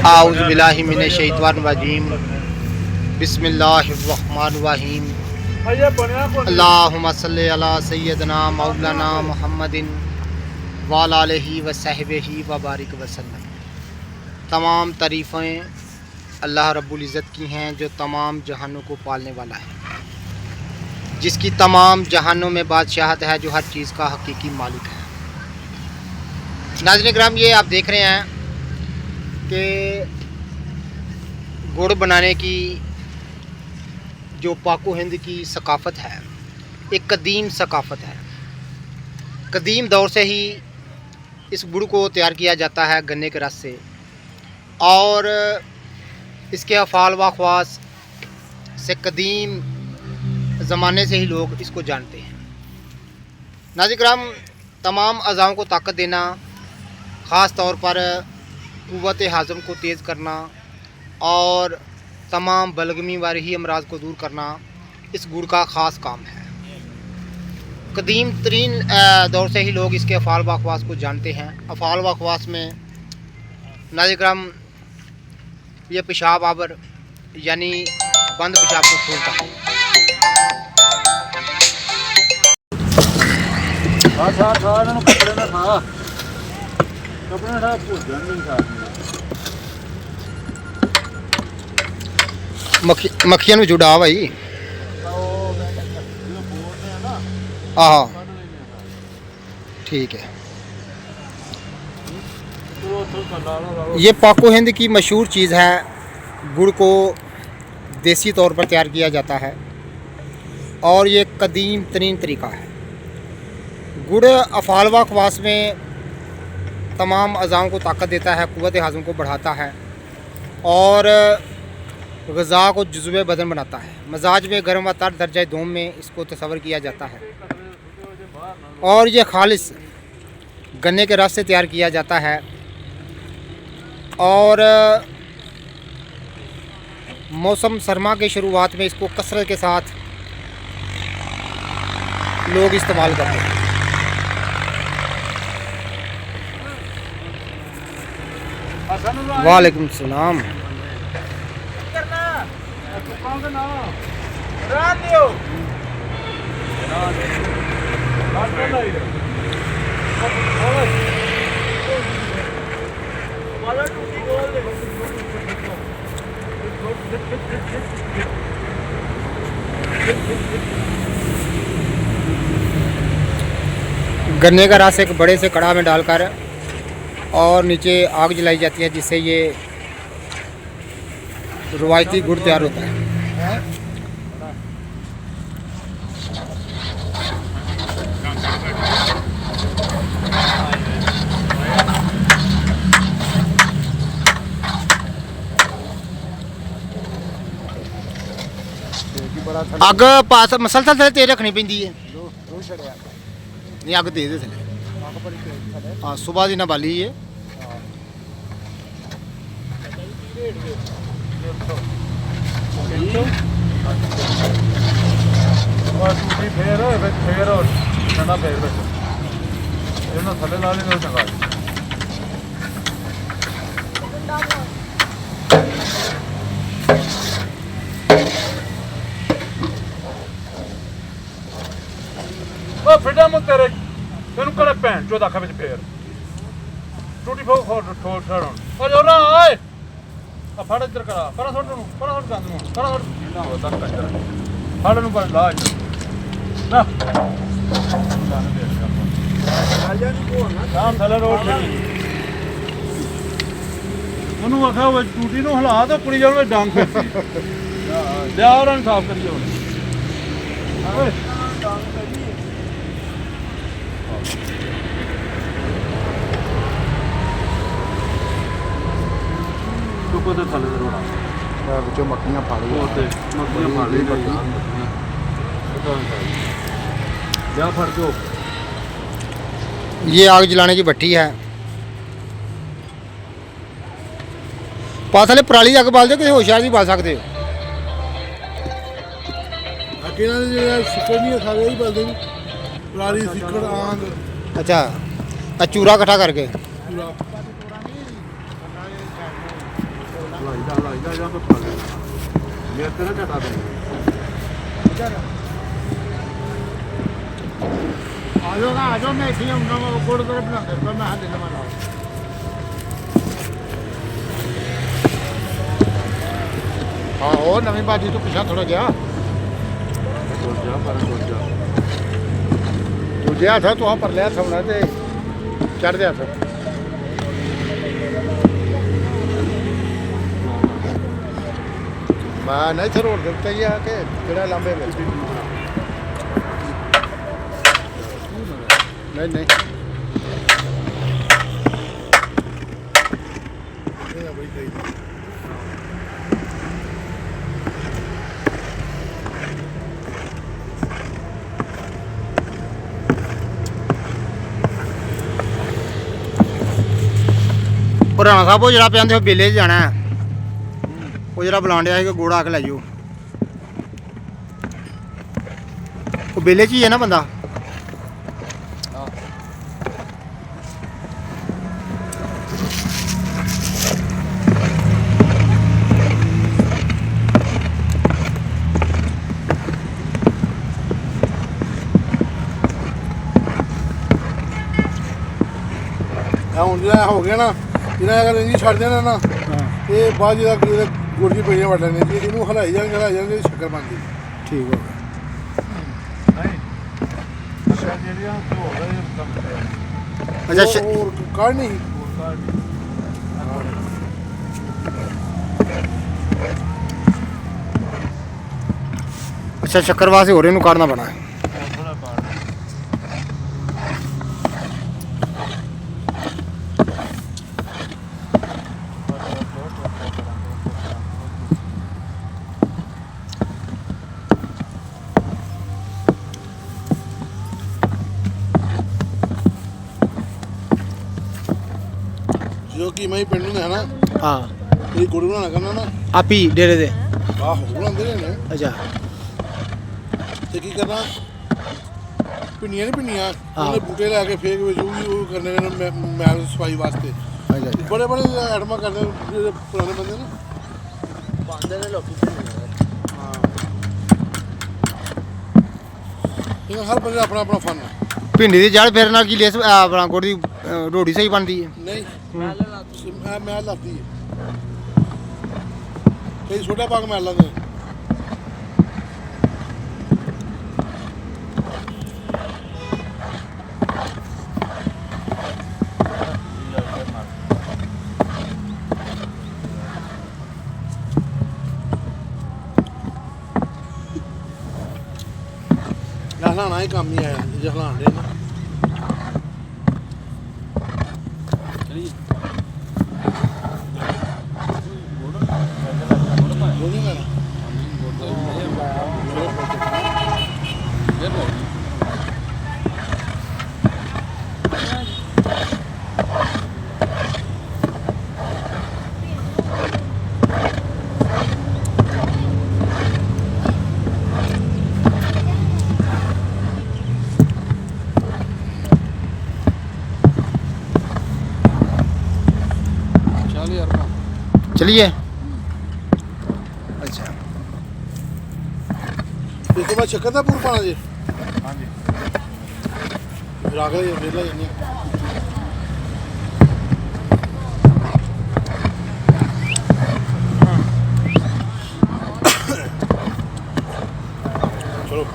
आऊज़ बिल्लाहि मिनश शैतानिर रजीम। बिस्मिल्लाहिर्रहमानिर्रहीम। अल्लाहुम्मा सल्लि अला सय्यदना मौलाना मुहम्मदिन व अला आलिहि व सहबिही व बारिक वसल्लम। तमाम तारीफ़ें अल्लाह रब्बुल इज़्ज़त की हैं जो तमाम जहानों को पालने वाला है, जिसकी तमाम जहानों में बादशाहत है, जो हर चीज़ का हकीकी मालिक है। नाज़रीन किराम, ये आप देख रहे हैं कि गुड़ बनाने की जो पाको हिंद की सकाफ़त है, एक कदीम सकाफ़त है। कदीम दौर से ही इस गुड़ को तैयार किया जाता है गन्ने के रस से, और इसके अफ़ाल व ख़वास से कदीम ज़माने से ही लोग इसको जानते हैं। नाज़रीन किराम, तमाम अज़ाओं को ताकत देना, ख़ास तौर पर क़ुव्वत हाज़म को तेज़ करना और तमाम बलगमी वारही अमराज को दूर करना इस गुड़ का ख़ास काम है। कदीम तरीन दौर से ही लोग इसके अफ़ाल व ख़वास को जानते हैं। अफ़ाल व ख़वास में नाज़रीन किराम, ये पेशाब आवर यानी बंद पेशाब को खोलता है। मक्खियां जुड़ा भाई। हाँ ठीक है। ये पाको हिंद की मशहूर चीज़ है। गुड़ को देसी तौर पर तैयार किया जाता है और ये कदीम तरीन तरीका है। गुड़ अफ़ाल व ख़वास में तमाम अज़ाओं को ताकत देता है, क़ुव्वत हाज़म को बढ़ाता है और ग़िज़ा को जुज़्वे बदन बनाता है। मजाज में गर्म व तर दर्जा दोम में इसको तस्वर किया जाता है और ये खालिस गन्ने के रस से तैयार किया जाता है और मौसम सरमा के शुरुआत में इसको कसरत के साथ लोग इस्तेमाल करते हैं। वालेकुम सलाम। गन्ने का रस एक बड़े से कड़ा में डालकर और नीचे आग जलाई जाती है, जिससे ये रवायती गुड़ तैयार होता है। अग पास मसलसल थले तेज रखनी पैंदी है। नहीं अग तेज है थले। हाँ सुबह दी ना बाली है। फिटा मुझ तेरे तेन करे भैन चो आखा फेर टूटी फो ठोड़ ठहरों और जो ना आए फड़ इधर करा पर छोड़ दूं पर छोड़ गंद में पर छोड़ ना होता कंजर फड़ नु पर लाज ना राजा नु को ना काम थले रोड चली उनु आखा वो टूटी नु हिला तो कुड़ी जान में डांग फेरती ले और साफ करियो ओए डांग करी तो थले रोड़ा बच्चों मक्खियाँ फाड़ ये आग जलाने की भट्टी है। पाथले पराली अग बाल दो, किसी होशियार भी बाल सकते हो। अच्छा चूरा इकट्ठा करके ਹਲਾਈ ਦਾ ਜਾਂ ਪਾ ਦੇ ਮੇਰੇ ਤੇ ਨਾ ਘਟਾ ਦੇ ਆ ਜਾਓ ਮੈਂ ਇੱਥੇ ਆਉਂਦਾ ਵਾ ਗੁਰਦੁਆਰੇ ਬਣਾਉਂਦੇ ਪਰ ਮੈਂ ਹੱਥ ਨਾ ਮਾਰਾਂ ਹਾਂ ਉਹ ਨਵੀਂ ਬਾਜੀ ਤੋਂ ਪਿੱਛਾ ਥੋੜਾ ਗਿਆ ਦੂਜੇ ਹੱਥ ਤੋਂ ਪਰ ਲਿਆ ਸੌਣਾ ਤੇ ਚੜ੍ਹਦੇ ਹੱਥ ਮੈਂ ਨਹੀਂ ਇੱਥੇ ਰੋਡ ਦੇ ਉੱਤੇ ਹੀ ਆ ਕਿ ਜਿਹੜਾ ਲਾਂਬੇ ਵਿੱਚ ਨਹੀਂ ਨਹੀਂ ਇਹ ਬੜੀ ਸਹੀ ਉਹ ਰਾਣਾ ਸਾਹਿਬ ਉਹ ਜਿਹੜਾ ਪਿਆਂਦੇ ਉਹ ਬੇਲੇ 'ਚ ਜਾਣਾ ਹੈ ਉਹ ਜਿਹੜਾ ਬੁਲਾਣ ਡਿਆ ਸੀ ਕਿ ਗੋੜਾ ਆ ਕੇ ਲੈ ਜਾਓ ਉਹ ਬੇਲੇ 'ਚ ਹੀ ਹੈ ਨਾ ਬੰਦਾ ਹੁਣ ਜਿਹੜਾ ਹੋ ਗਿਆ ਨਾ ਜਿਹੜਾ ਅਗਰ ਇੰਜੀ ਛੱਡ ਦੇਣਾ ਨਾ ਇਹ ਬਾਅਦ ਜਿਹੜਾ ਗੁਰਜੀ ਪਈਆਂ ਵੱਢ ਲੈਣੇ ਜੀ ਇਹਨੂੰ ਹਲਾਈ ਜਾਣਗੇ ਸ਼ੱਕਰ ਬਣ ਗਈ ਠੀਕ ਹੋ ਗਿਆ ਨਹੀਂ ਜਿਹੜੀਆਂ ਹੋ ਗਏ ਕੰਮ ਅੱਛਾ ਹੋਰ ਕਾੜ ਨਹੀਂ ਅੱਛਾ ਸ਼ੱਕਰ ਵਾਸਤੇ ਹੋਰ ਇਹਨੂੰ ਕਾੜਨਾ ਪੈਣਾ ਹੈ ਜੋ ਕਿ ਮੈਂ ਪਿੰਡ ਨੂੰ ਹੈ ਨਾ ਹਾਂ ਇਹ ਗੁੜ ਬਣਾਉਣਾ ਕਰਨਾ ਨਾ ਆਪੀ ਡੇਰੇ ਦੇ ਆਹੋ ਬਣਾਉਂਦੇ ਨੇ ਅੱਛਾ ਤੇ ਕੀ ਕਰਨਾ ਪਿੰਨੀਆਂ ਨਹੀਂ ਪਿੰਨੀਆਂ ਹਾਂ। ਉਹਨੇ ਬੂਟੇ ਲੈ ਕੇ ਫੇਕ ਵਿੱਚ ਉਹ ਕਰਨੇ ਨੇ ਮੈਲ ਸਫਾਈ ਵਾਸਤੇ ਅੱਛਾ ਜੀ ਬੜੇ ਬੜੇ ਐਟਮਾਂ ਕਰਦੇ ਜਿਹੜੇ ਪੁਰਾਣੇ ਬੰਦੇ ਨਾ ਬੰਦੇ ਨੇ ਲੋਕੀ ਹਾਂ ਇਹ ਹਰ ਬੰਦੇ ਦਾ ਆਪਣਾ ਆਪਣਾ ਫਨ ਹੈ ਭਿੰਡੀ ਦੀ ਜੜ ਫੇਰਨ ਨਾਲ ਕੀ ਲੇਸ ਆਪਣਾ ਗੁੜ ਦੀ ਰੋਟੀ ਸਹੀ ਬਣਦੀ ਹੈ ਨਹੀਂ ਮੈਲ ਲੱਗਦੀ ਹੈ ਕਈ ਛੋਟਾ ਪਾਕ ਮੈਲ ਲੱਗਦਾ ਹਲਾਣਾ ਹੀ ਕੰਮ ਹੀ ਆਇਆ ਜੇ ਹਲਾਣ ਦੇ ਨਾ चलिए अच्छा ਇਸ ਤੋਂ ਬਾਅਦ ਸ਼ੱਕਰ ਦਾ ਪੂਰ ਪਾਣਾ ਜੀ ਹਾਂਜੀ ਰੱਖ ਲਈ ਵੇਲਾ ਜਾਂਦੀ ਚਲੋ